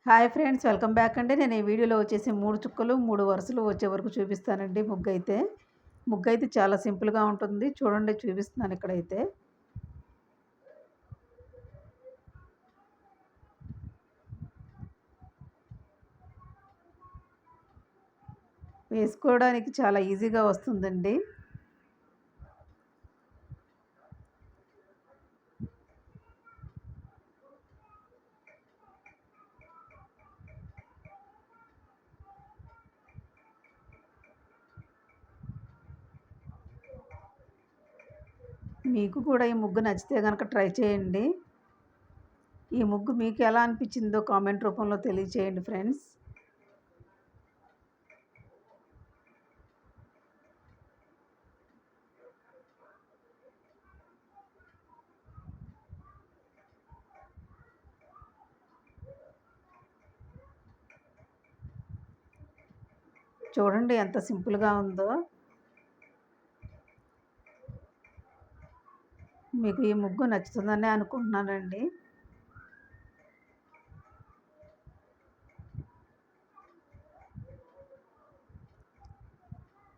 Hi friends, welcome back అండి. నేను ఈ వీడియోలో వచ్చేసి 3 చుక్కలు 3 వరుసలు వచ్చే వరకు చూపిస్తానండి ముగ్గైతే. ముగ్గైతే చాలా సింపుల్‌గా ఉంటుంది. చూడండి చూపిస్తున్నాను ఇక్కడైతే. వేసుకోవడానికి చాలా ఈజీగా వస్తుందండి. మీకు కూడా ఈ ముగ్గు నచ్చితే గనక ట్రై చేయండి. ఈ ముగ్గు మీకు ఎలా అనిపించిందో కామెంట్ రూపంలో తెలియచేయండి ఫ్రెండ్స్. చూడండి ఎంత సింపుల్‌గా ఉందో. మీకు ఈ ముగ్గు నచ్చుతుందనే అనుకుంటున్నానండి.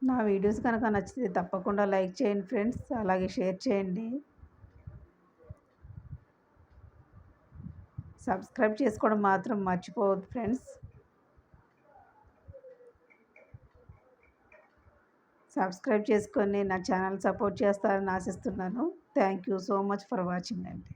నా వీడియోస్ కనుక నచ్చితే తప్పకుండా లైక్ చేయండి ఫ్రెండ్స్. అలాగే షేర్ చేయండి. సబ్స్క్రైబ్ చేసుకోవడం మాత్రం మర్చిపోవద్దు ఫ్రెండ్స్. సబ్స్క్రైబ్ చేసుకొని నా ఛానల్ సపోర్ట్ చేస్తారని ఆశిస్తున్నాను. Thank you so much for watching అండి.